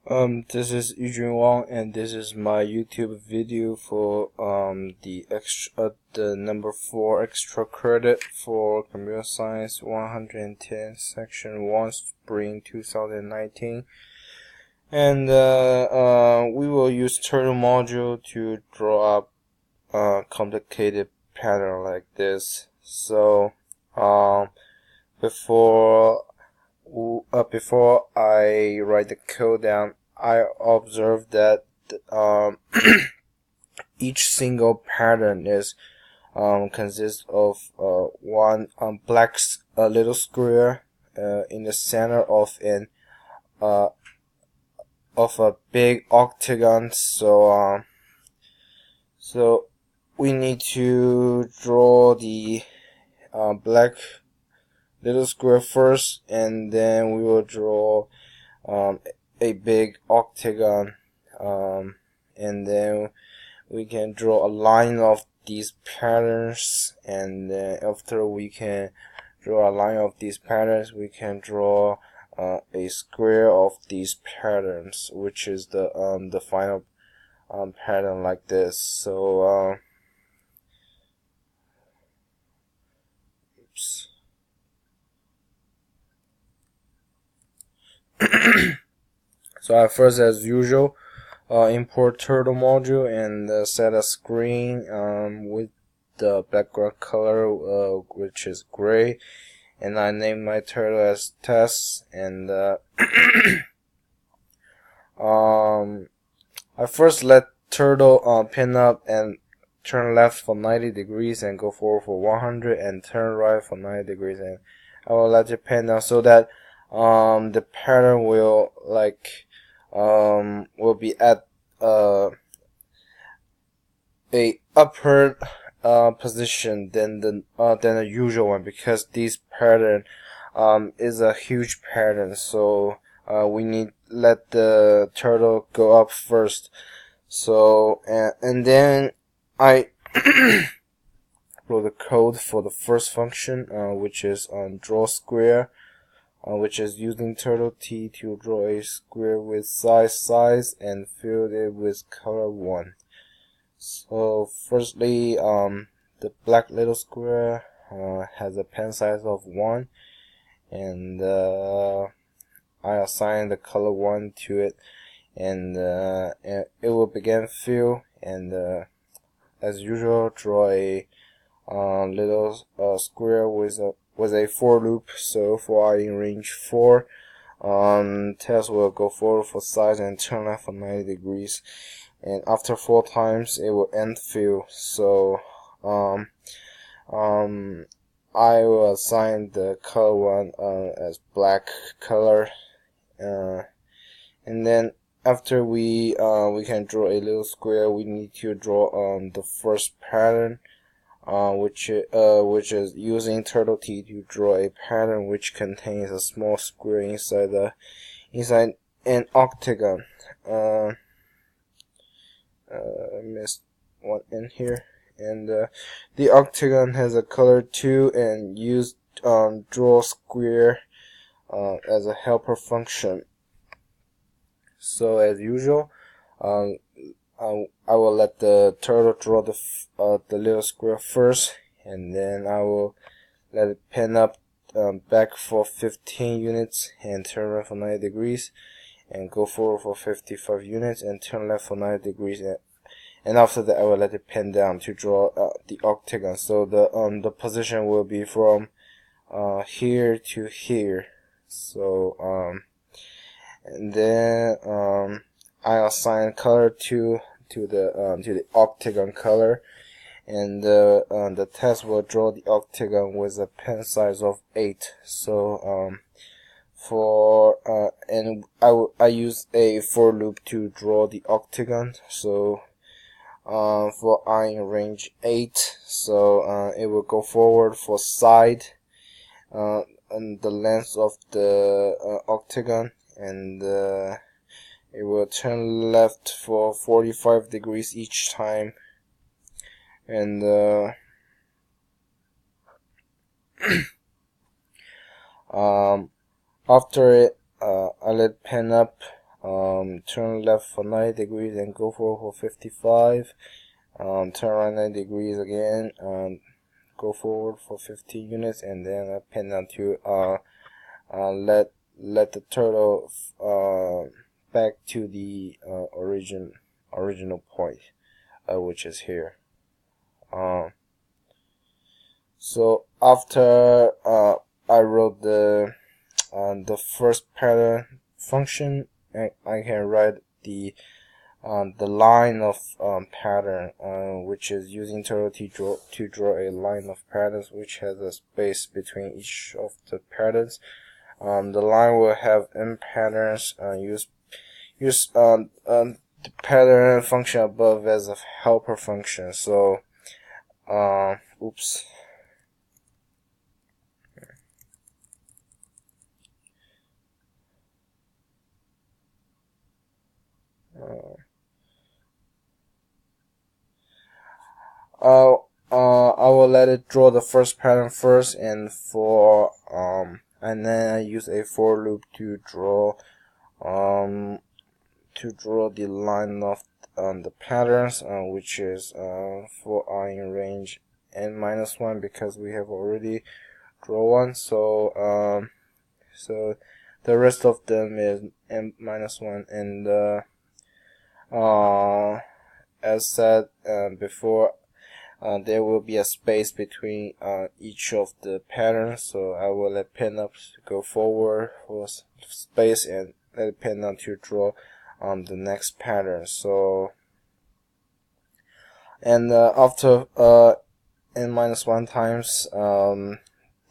This is Yujun Wang, and this is my YouTube video for the number 4 extra credit for Computer Science 110 Section 1 Spring 2019. And we will use Turtle module to draw up a complicated pattern like this. So before I write the code down, I observed that each single pattern is consists of one black little square in the center of a big octagon. So we need to draw the black little square first, and then we will draw a big octagon, and then we can draw a line of these patterns, and after we can draw a line of these patterns, we can draw a square of these patterns, which is the final pattern like this. So oops. So at first, as usual, import Turtle module and set a screen with the background color which is gray, and I name my turtle as test. And I first let turtle pin up and turn left for 90 degrees and go forward for 100 and turn right for 90 degrees, and I will let it pin down so that the pattern will will be at a upper position than the usual one, because this pattern is a huge pattern. So we need let the turtle go up first. So and then I wrote the code for the first function, which is draw square, which is using turtle T to draw a square with size and fill it with color 1. So firstly, the black little square has a pen size of 1, and I assign the color 1 to it, and it will begin fill, and as usual, draw a little square with a for loop. So for I in range 4, test will go forward for size and turn left for 90 degrees, and after 4 times it will end fill. So I will assign the color 1 as black color, and then after we can draw a little square, we need to draw the first pattern, which is using turtle T to draw a pattern which contains a small square inside an octagon. Missed one in here, and the octagon has a color 2, and used draw square as a helper function. So as usual, I will let the turtle draw the little square first, and then I will let it pin up back for 15 units and turn right for 90 degrees, and go forward for 55 units and turn left for 90 degrees, and after that I will let it pin down to draw the octagon. So the position will be from here to here. So and then I assign color to the octagon color, and the test will draw the octagon with a pen size of 8. So and I use a for loop to draw the octagon. So for I in range 8, so it will go forward for side and the length of the octagon, and it will turn left for 45 degrees each time, and after it I let pen up turn left for 90 degrees and go forward for 55. Turn right 90 degrees again and go forward for 15 units, and then pin down to let the turtle back to the original point, which is here. So after I wrote the first pattern function, I can write the line of pattern, which is using turtle to draw a line of patterns which has a space between each of the patterns. The line will have m patterns. Use the pattern function above as a helper function. So oops. I will let it draw the first pattern first, and then I use a for loop to draw the line of the patterns, which is for I in range n-1, because we have already draw one. So so the rest of them is n-1, and as said before, there will be a space between each of the patterns, so I will let pinup go forward for space and let pinup to draw the next pattern. So, and after n-1 times,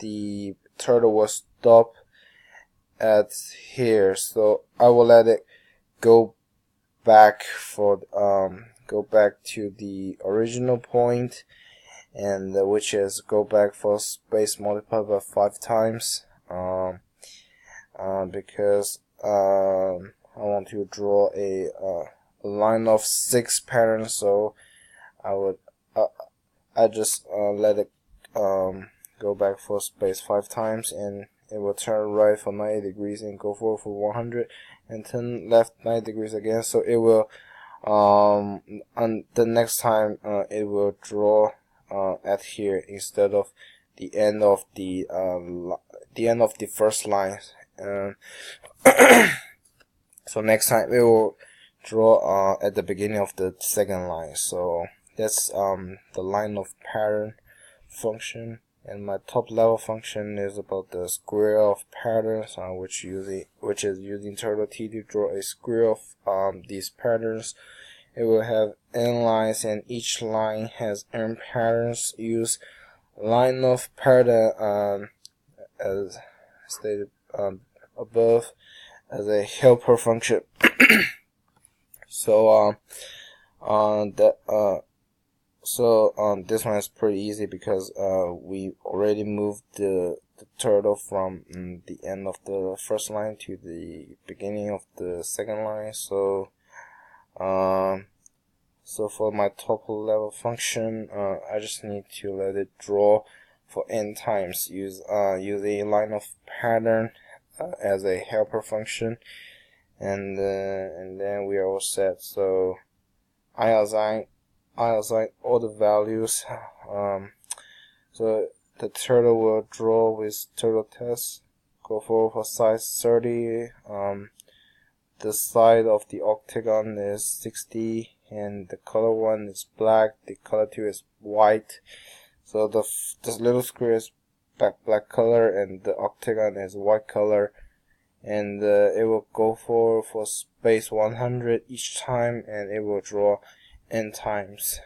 the turtle will stop at here, so I will let it go back to the original point, and which is go back for space multiplied by 5 times, because I want to draw a line of 6 patterns. So I just let it go back for space 5 times, and it will turn right for 90 degrees and go forward for 100, and turn left 90 degrees again. So it will on the next time it will draw at here instead of the end of the first line. So next time it will draw at the beginning of the second line. So that's the line of pattern function. And my top level function is about the square of patterns, which is using turtle T to draw a square of these patterns. It will have n lines, and each line has n patterns. Use line of pattern as stated above as a helper function. So this one is pretty easy because we already moved the turtle from the end of the first line to the beginning of the second line. So so for my top level function, I just need to let it draw for n times. Use a line of pattern as a helper function, and then we are all set. So I assign all the values. So the turtle will draw with turtle test. Go forward for size 30. The side of the octagon is 60, and the color one is black. The color 2 is white. So this little square is black color, and the octagon is white color. And it will go for space 100 each time, and it will draw n times.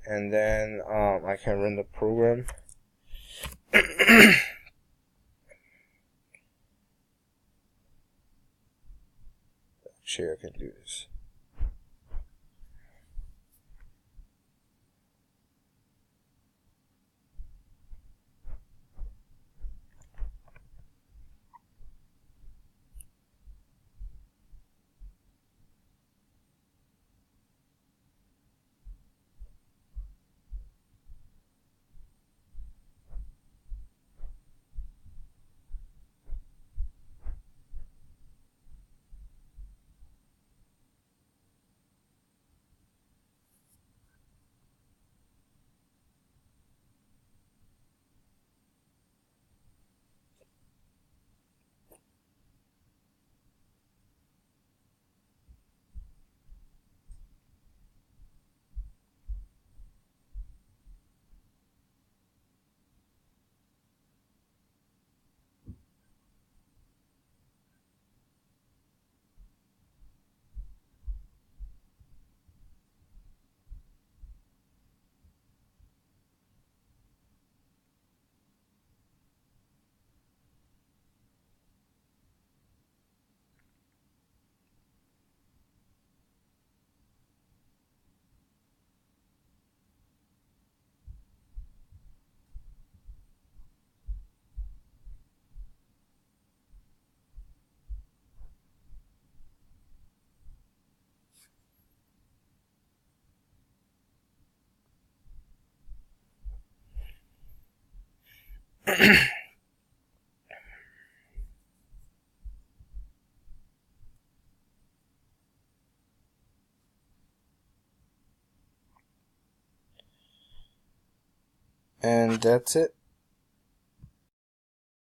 And then I can run the program. Actually, I can do this. And that's it.